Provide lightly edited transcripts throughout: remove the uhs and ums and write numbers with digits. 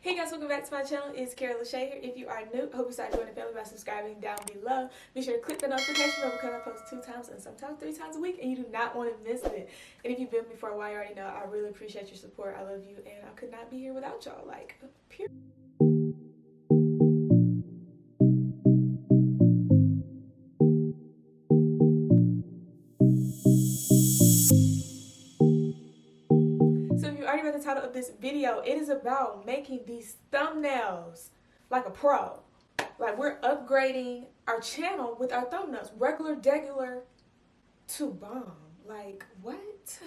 Hey guys, welcome back to my channel. It's Kiara here. If you are new, hope you start joining the family by subscribing down below. Be sure to click the notification bell because I post 2 times and sometimes 3 times a week, and you do not want to miss it. And if you've been with me for a while, you already know I really appreciate your support. I love you, and I could not be here without y'all. Like, pure. The title of this video, it is about making these thumbnails like a pro. Like, we're upgrading our channel with our thumbnails, regular to bomb. Like, what?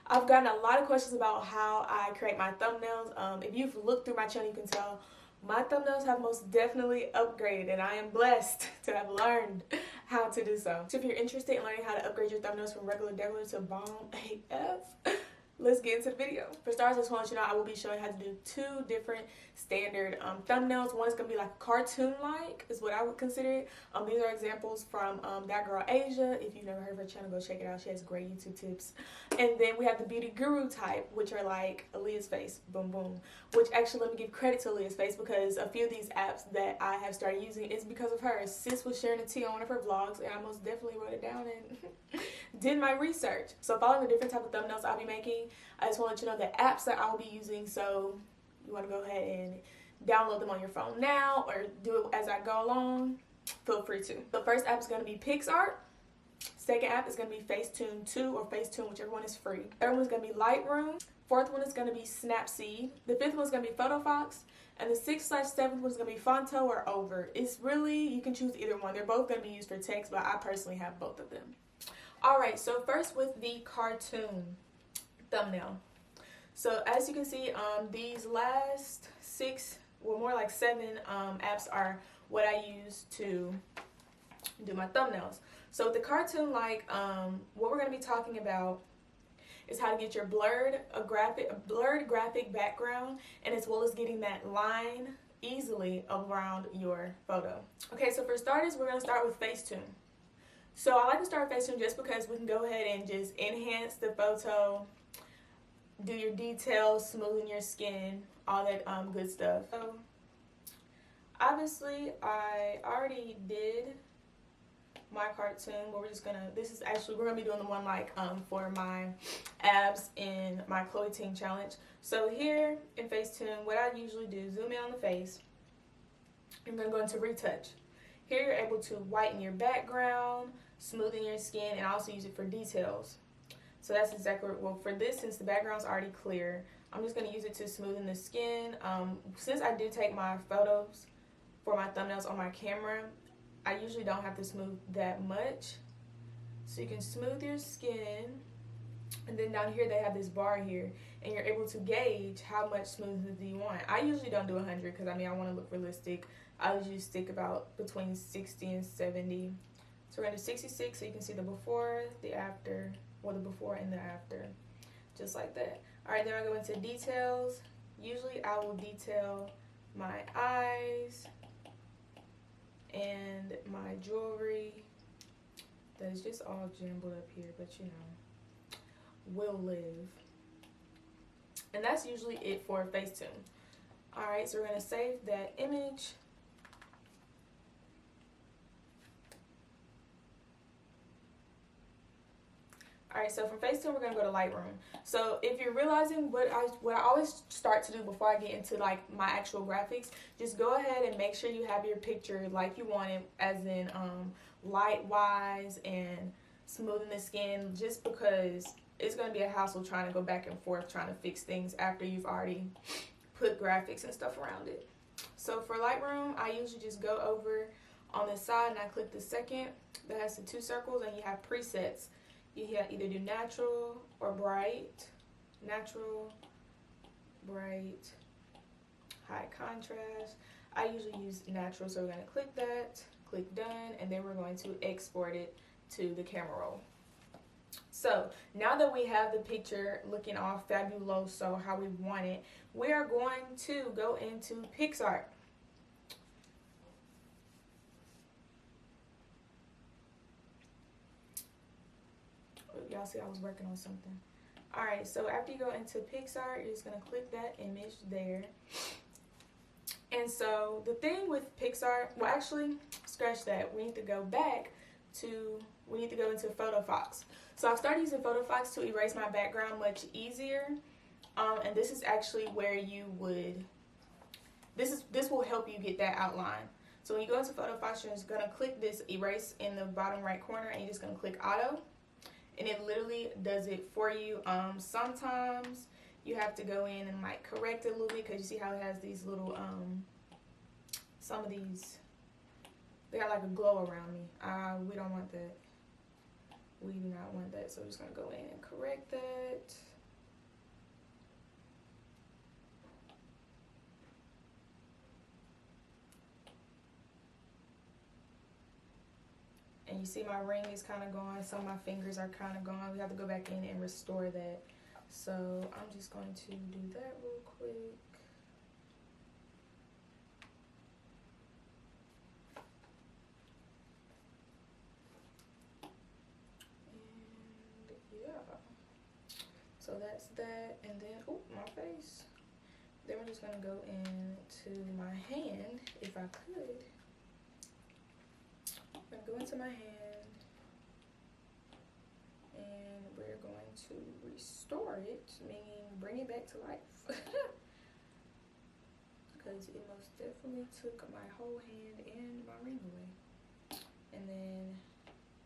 I've gotten a lot of questions about how I create my thumbnails. If you've looked through my channel, you can tell my thumbnails have most definitely upgraded, and I am blessed to have learned how to do so. So if you're interested in learning how to upgrade your thumbnails from regular to bomb AF, let's get into the video. For starters, I just want to let you know I will be showing how to do 2 different standard thumbnails. One is going to be like cartoon-like, is what I would consider it. These are examples from that girl Asia. If you've never heard of her channel, go check it out. She has great YouTube tips. And then we have the beauty guru type, which are like Aaliyah's face, boom boom. Which actually, let me give credit to Aaliyah's face, because a few of these apps that I have started using is because of her. Sis was sharing a tea on one of her vlogs, and I most definitely wrote it down and did my research. So following the different type of thumbnails I'll be making, I just want to let you know the apps that I'll be using. So you want to go ahead and download them on your phone now or do it as I go along, feel free to. The first app is going to be PicsArt. Second app is going to be Facetune 2 or Facetune, whichever one is free. Third one is going to be Lightroom. Fourth one is going to be Snapseed. The fifth one is going to be Photofox. And the 6/7th one is going to be Phonto or Over. It's really, you can choose either one. They're both going to be used for text, but I personally have both of them. Alright, so first with the cartoon thumbnail. So as you can see, these last 6, well more like 7 apps are what I use to do my thumbnails. So with the cartoon, like what we're going to be talking about is how to get your blurred graphic background, and as well as getting that line easily around your photo. Okay, so for starters, we're going to start with Facetune. So I like to start with Facetune just because we can go ahead and just enhance the photo, do your details, smoothen your skin, all that good stuff. So obviously I already did my cartoon, but we're just gonna, we're gonna be doing the one like for my abs in my Chloe Ting challenge. So here in Facetune, what I usually do, zoom in on the face. I'm gonna go into retouch. Here you're able to whiten your background, smoothen your skin, and also use it for details. So that's exactly, well, for this, since the background's already clear, I'm just going to use it to smoothen the skin. Since I do take my photos for my thumbnails on my camera, I usually don't have to smooth that much. So you can smooth your skin, and then down here they have this bar here, and you're able to gauge how much smoothness do you want. I usually don't do 100 because, I mean, I want to look realistic. I usually stick about between 60 and 70. So we're going to do 66 so you can see the before, the after, or the before and the after, just like that. Alright, then I go into details. Usually I will detail my eyes and my jewelry that is just all jumbled up here, but you know, will live. And that's usually it for Facetune. Alright, so we're going to save that image. Alright, so from Facetune, we're going to go to Lightroom. So if you're realizing what I always start to do before I get into like my actual graphics, just go ahead and make sure you have your picture like you want it, as in light-wise and smoothing the skin, just because it's going to be a hassle trying to go back and forth trying to fix things after you've already put graphics and stuff around it. So for Lightroom, I usually just go over on the side and I click the second that has the 2 circles, and you have presets. You either do natural or bright, natural, bright, high contrast. I usually use natural, so we're going to click that, click done, and then we're going to export it to the camera roll. So now that we have the picture looking all fabuloso how we want it, we are going to go into PicsArt. Y'all see I was working on something. Alright, so after you go into PicsArt, you're just going to click that image there. And so the thing with PicsArt, well, actually, scratch that. We need to go into Photofox. So I've started using Photofox to erase my background much easier. And this is actually where you would, this will help you get that outline. So when you go into Photofox, you're just going to click this erase in the bottom right corner, and you're just going to click auto. And it literally does it for you. Sometimes you have to go in and like correct it a little bit, because you see how it has these little, some of these, they got like a glow around me. We don't want that. We do not want that. So we're just going to go in and correct that. And you see my ring is kind of gone. Some of my fingers are kind of gone. We have to go back in and restore that. So I'm just going to do that real quick. And yeah. So that's that. And then, oh, my face. Then we're just going to go into my hand, if I could. I'm going to go into my hand, and we're going to restore it, meaning bring it back to life. Because it most definitely took my whole hand and my ring away. And then,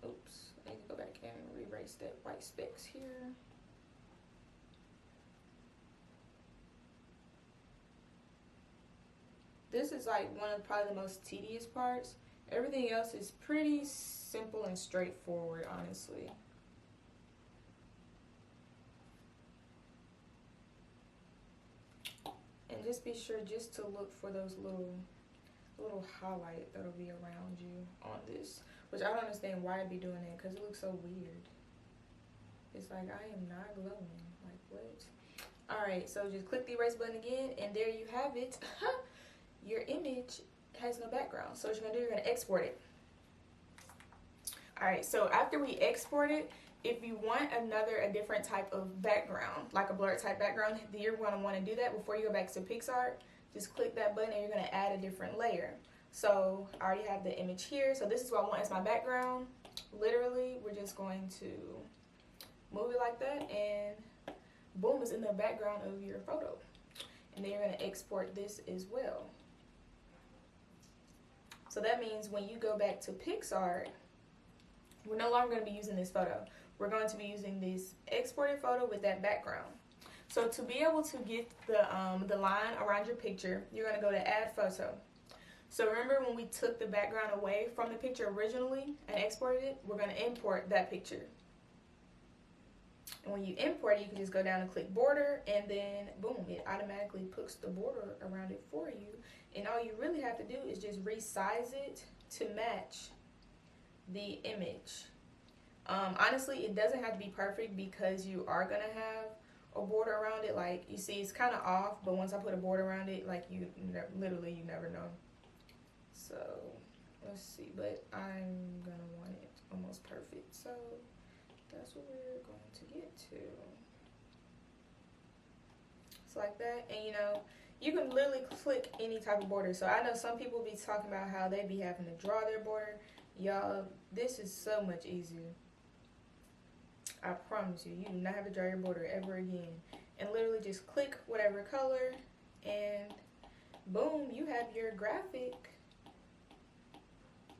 oops, I need to go back and erase that white specks here. This is like one of probably the most tedious parts. Everything else is pretty simple and straightforward, honestly. And just be sure just to look for those little highlight that'll be around you on this. Which I don't understand why I'd be doing that, because it looks so weird. It's like, I am not glowing. Like, what? Alright, so just click the erase button again, and there you have it. Your image has no background. So what you're gonna do, you're gonna export it. Alright, so after we export it, if you want a different type of background, like a blurred type background, you're gonna wanna do that before you go back to PicsArt. Just click that button and you're gonna add a different layer. So I already have the image here. So this is what I want as my background. Literally, we're just going to move it like that, and boom, it's in the background of your photo. And then you're gonna export this as well. So that means when you go back to PicsArt, we're no longer going to be using this photo. We're going to be using this exported photo with that background. So to be able to get the line around your picture, you're going to go to Add Photo. So remember when we took the background away from the picture originally and exported it, we're going to import that picture. And when you import it, you can just go down and click border, and then boom, it automatically puts the border around it for you. And all you really have to do is just resize it to match the image. Honestly, it doesn't have to be perfect, because you are gonna have a border around it. Like, you see, it's kind of off, but once I put a border around it, like, you never know. So let's see, but I'm gonna want it almost perfect. So that's what we're going to get to. It's like that, and you know, you can literally click any type of border. So I know some people be talking about how they be having to draw their border. Y'all, this is so much easier. I promise you, you do not have to draw your border ever again. And literally just click whatever color, and boom, you have your graphic.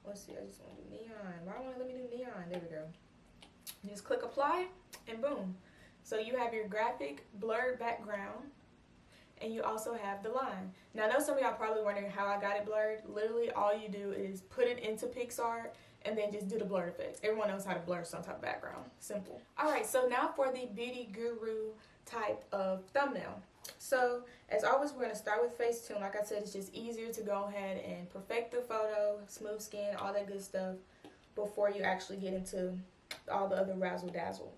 Let's see, I just want to do neon. Why won't it let me do neon? There we go. Just click apply, and boom. So you have your graphic blurred background, and you also have the line. Now I know some of y'all probably wondering how I got it blurred. Literally all you do is put it into PicsArt and then just do the blur effects. Everyone knows how to blur some type of background. Simple. Alright, so now for the beauty guru type of thumbnail. So as always, we're going to start with Facetune. Like I said, it's just easier to go ahead and perfect the photo, smooth skin, all that good stuff before you actually get into all the other razzle dazzle.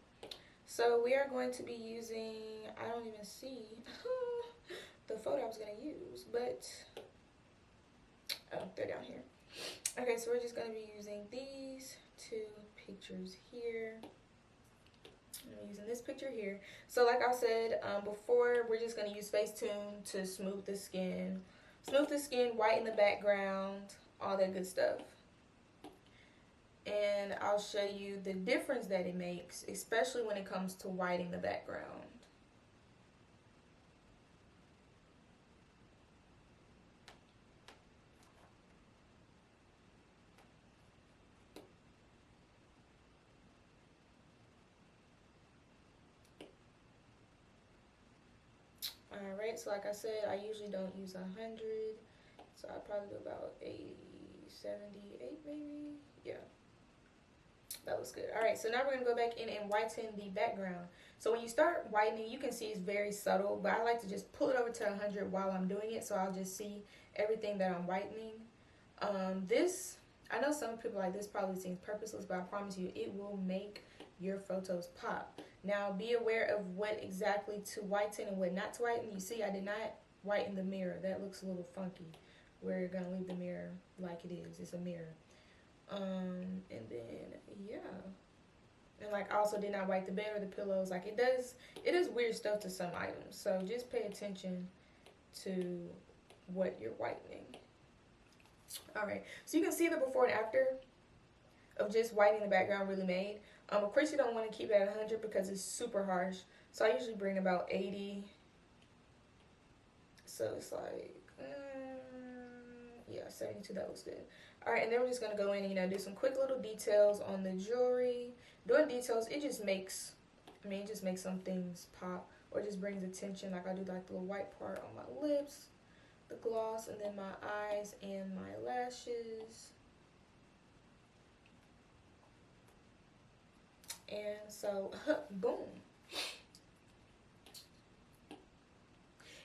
So we are going to be using, I don't even see the photo I was going to use, but oh, they're down here. Okay, so we're just going to be using these two pictures here. I'm using this picture here. So like I said before, we're just going to use Facetune to smooth the skin Smooth the skin, whiten the background, all that good stuff. And I'll show you the difference that it makes, especially when it comes to whitening the background. Alright, so like I said, I usually don't use 100, so I probably do about 80, 78 maybe. Yeah, that looks good. Alright, so now we're going to go back in and whiten the background. So when you start whitening, you can see it's very subtle, but I like to just pull it over to 100 while I'm doing it, so I'll just see everything that I'm whitening. This, I know some people like this probably seems purposeless, but I promise you it will make your photos pop. Now be aware of what exactly to whiten and what not to whiten. You see I did not whiten the mirror. That looks a little funky. We're gonna leave the mirror like it is. It's a mirror. And then yeah. And like I also did not white the bed or the pillows. Like it is weird stuff to some items. So just pay attention to what you're whitening. Alright, so you can see the before and after of just whitening the background really made. Of course you don't want to keep it at 100 because it's super harsh. So I usually bring about 80. So it's like, yeah, 72, that looks good. Alright, and then we're just going to go in and, you know, do some quick little details on the jewelry. Doing details, it just makes, it just makes some things pop. Or just brings attention. Like I do like the little white part on my lips, the gloss, and then my eyes and my lashes. And so, boom.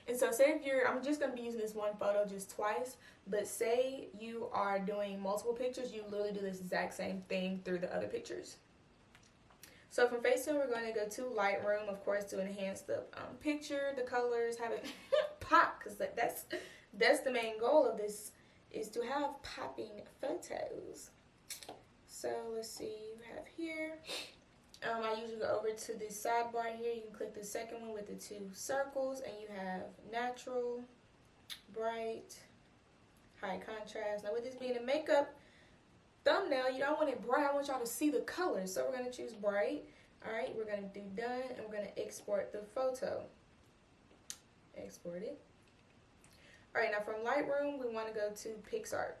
And so say if you're, I'm just going to be using this one photo just twice, but say you are doing multiple pictures, you literally do this exact same thing through the other pictures. So from Facetune, we're going to go to Lightroom, of course, to enhance the picture, the colors, have it pop, because that's the main goal of this, is to have popping photos. So let's see, you have here. I usually go over to this sidebar here. You can click the second one with the two circles, and you have natural, bright, high contrast. Now with this being a makeup thumbnail, you don't want it bright. I want y'all to see the colors. So we're going to choose bright. Alright, we're going to do done, and we're going to export the photo. Export it. Alright, now from Lightroom, we want to go to PicsArt.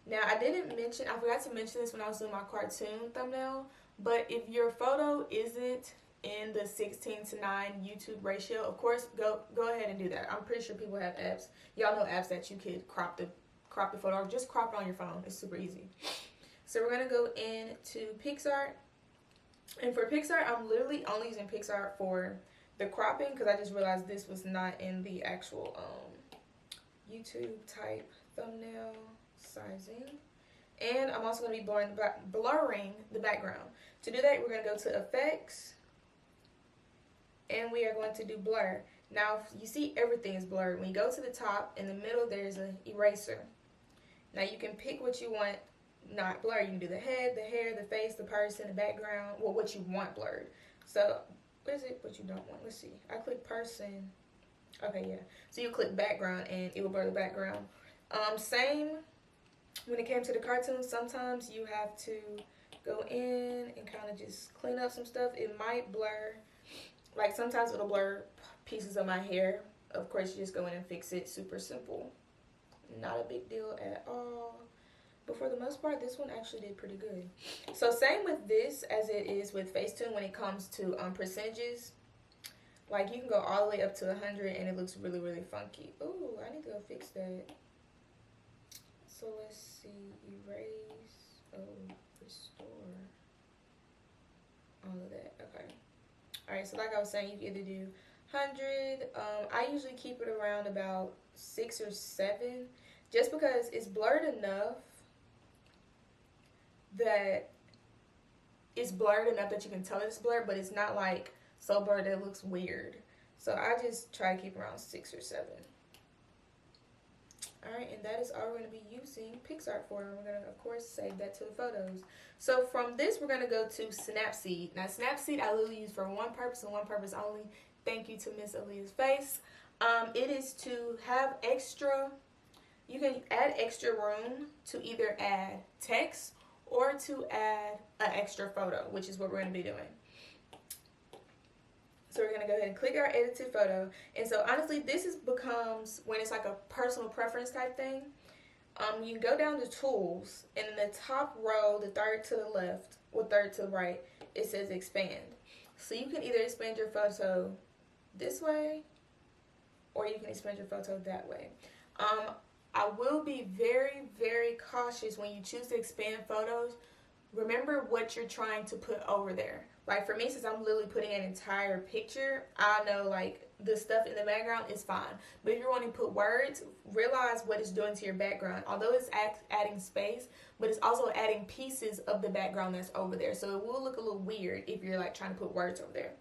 Now I forgot to mention this when I was doing my cartoon thumbnail. But if your photo isn't in the 16:9 YouTube ratio, of course, go ahead and do that. I'm pretty sure people have apps. Y'all know apps that you could crop the photo, or just crop it on your phone. It's super easy. So we're gonna go into PicsArt, and for PicsArt, I'm literally only using PicsArt for the cropping because I just realized this was not in the actual YouTube type thumbnail sizing. And I'm also going to be blurring the background. To do that, we're going to go to Effects, and we are going to do Blur. Now, you see everything is blurred. When you go to the top, in the middle, there's an eraser. Now, you can pick what you want not blurred. You can do the head, the hair, the face, the person, the background, well, what you want blurred. So, what is it what you don't want? Let's see. I click person. Okay, yeah. So, you click background, and it will blur the background. Same. When it came to the cartoon, sometimes you have to go in and kind of just clean up some stuff. It might blur, like sometimes it'll blur pieces of my hair. Of course, you just go in and fix it. Super simple. Not a big deal at all. But for the most part, this one actually did pretty good. So same with this as it is with Facetune when it comes to percentages. Like you can go all the way up to 100 and it looks really, really funky. Ooh, I need to go fix that. So let's see, erase, restore, all of that, okay. Alright, so like I was saying, you can either do 100, I usually keep it around about 6 or 7, just because it's blurred enough that you can tell it's blurred, but it's not like so blurred that it looks weird. So I just try to keep around 6 or 7. Alright, and that is all we're going to be using PicsArt for. And we're going to, of course, save that to the photos. So from this, we're going to go to Snapseed. Now, Snapseed I literally use for one purpose and one purpose only. Thank you to Miss Aaliyah's face. It is to have extra, you can add extra room to either add text or to add an extra photo, which is what we're going to be doing. So we're going to go ahead and click our edited photo. And so honestly, this becomes when it's like a personal preference type thing. You can go down to tools, and in the top row, the third to the left or third to the right, it says expand. So you can either expand your photo this way, or you can expand your photo that way. I will be very, very cautious when you choose to expand photos. Remember what you're trying to put over there. Like for me, since I'm literally putting an entire picture, I know like the stuff in the background is fine. But if you're wanting to put words, realize what it's doing to your background. Although it's adding space, but it's also adding pieces of the background that's over there. So it will look a little weird if you're like trying to put words over there.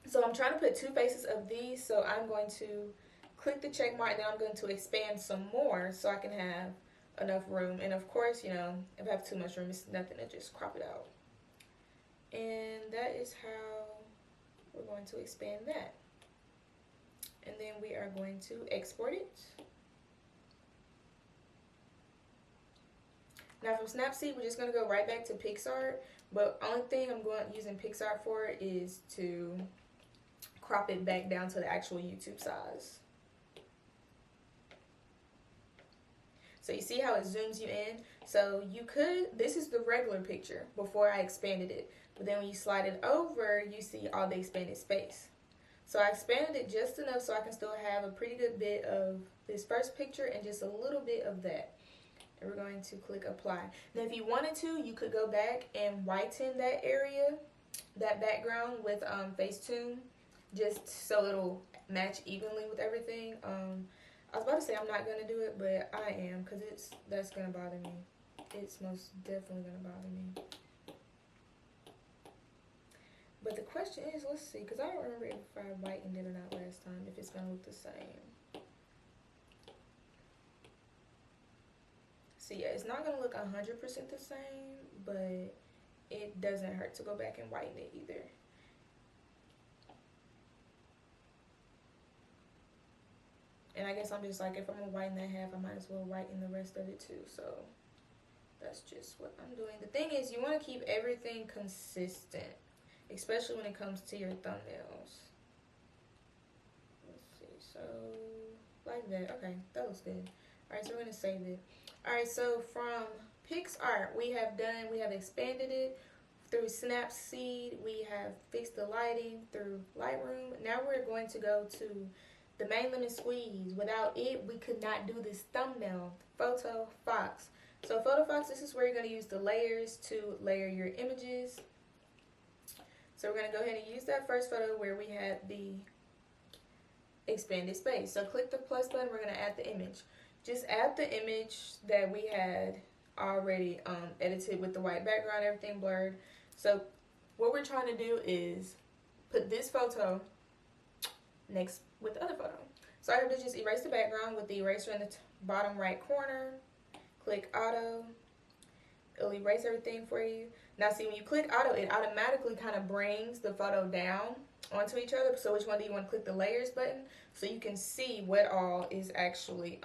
So I'm trying to put 2 faces of these. So I'm going to click the check mark, and then I'm going to expand some more so I can have enough room. And of course, you know, if I have too much room, it's nothing to just crop it out. And that is how we're going to expand that. And then we are going to export it. Now from Snapseed, we're just going to go right back to PicsArt. But only thing I'm using PicsArt for is to crop it back down to the actual YouTube size. So you see how it zooms you in? So you could, this is the regular picture before I expanded it. But then when you slide it over, you see all the expanded space. So I expanded it just enough so I can still have a pretty good bit of this first picture and just a little bit of that. And we're going to click apply. Now if you wanted to, you could go back and whiten that area, that background with Facetune, just so it'll match evenly with everything. I was about to say I'm not going to do it, but I am, because that's going to bother me. It's most definitely going to bother me. But the question is, let's see, because I don't remember if I whitened it or not last time, if it's going to look the same. So yeah, it's not going to look 100% the same, but it doesn't hurt to go back and whiten it either. And I guess I'm just like, if I'm going to whiten that half, I might as well whiten the rest of it too. So that's just what I'm doing. The thing is, you want to keep everything consistent, especially when it comes to your thumbnails. Let's see. So like that. Okay, that looks good. Alright, so we're going to save it. Alright, so from PicsArt, we have expanded it through Snapseed. We have fixed the lighting through Lightroom. Now we're going to go to the main lemon squeeze. Without it, we could not do this thumbnail. Photofox. So Photofox, this is where you're going to use the layers to layer your images. So we're going to go ahead and use that first photo where we had the expanded space. So click the plus button. We're going to add the image. Just add the image that we had already edited with the white background, everything blurred. So what we're trying to do is put this photo next with the other photo. So I have to just erase the background with the eraser in the bottom right corner. Click auto. It'll erase everything for you. Now see, when you click auto, it automatically kind of brings the photo down onto each other. So which one do you want to click the layers button so you can see what all is actually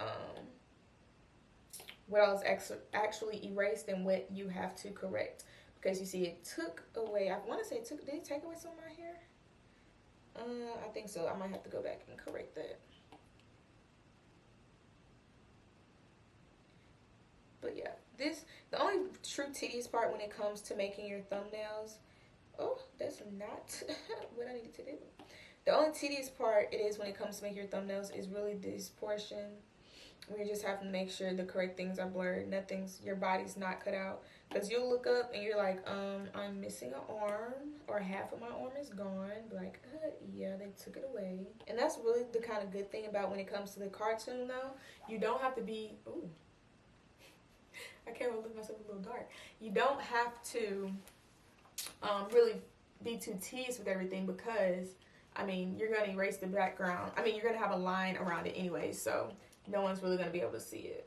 actually erased and what you have to correct. Because you see it took away, I want to say did it take away some of my hair? I think so. I might have to go back and correct that. But yeah, the only true tedious part when it comes to making your thumbnails, oh, that's not what I needed to do. The only tedious part it is when it comes to making your thumbnails is really this portion where you just have to make sure the correct things are blurred, your body's not cut out. Because you'll look up and you're like, I'm missing an arm, or half of my arm is gone. Like, yeah, they took it away. And that's really the kind of good thing about when it comes to the cartoon, though. You don't have to be, ooh, I can't really look myself a little dark. You don't have to really be too tedious with everything because, I mean, you're going to erase the background. I mean, you're going to have a line around it anyway, so no one's really going to be able to see it.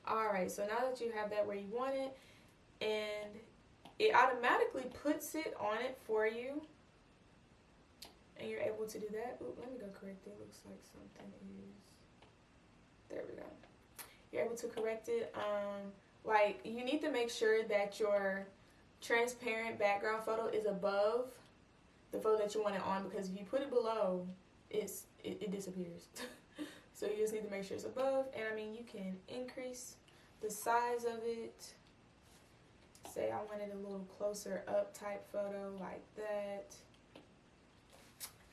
Alright, so now that you have that where you want it, and it automatically puts it on it for you. and you're able to do that. Ooh, let me go correct it. Looks like something is, there we go. You're able to correct it. Like, you need to make sure that your transparent background photo is above the photo that you want it on, because if you put it below, it disappears. So you just need to make sure it's above. And I mean, you can increase the size of it. Say I wanted a little closer up type photo like that.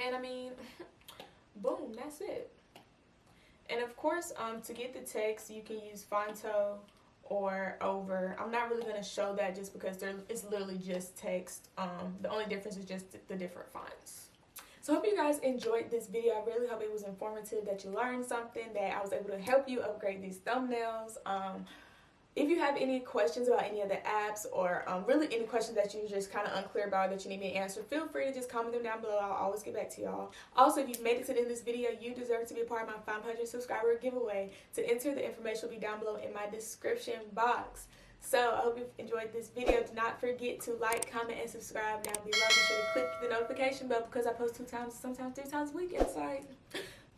And I mean, boom, that's it. And of course, to get the text, you can use Phonto or over. I'm not really going to show that just because it's literally just text. The only difference is just the different fonts. So I hope you guys enjoyed this video. I really hope it was informative, that you learned something, that I was able to help you upgrade these thumbnails. If you have any questions about any of the apps, or really any questions that you're just kind of unclear about that you need me to answer, feel free to just comment them down below. I'll always get back to y'all. Also, if you've made it to the end of this video, you deserve to be a part of my 500 subscriber giveaway. To enter, the information will be down below in my description box. So I hope you've enjoyed this video. Do not forget to like, comment, and subscribe down below. Be sure to click the notification bell, because I post 2 times, sometimes 3 times a week. It's like,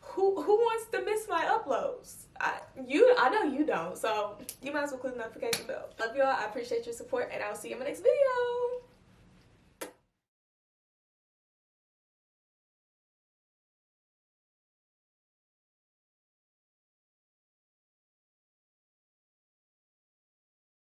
who wants to miss my uploads? I know you don't, so you might as well click the notification bell. Love y'all. I appreciate your support, and I'll see you in my next video.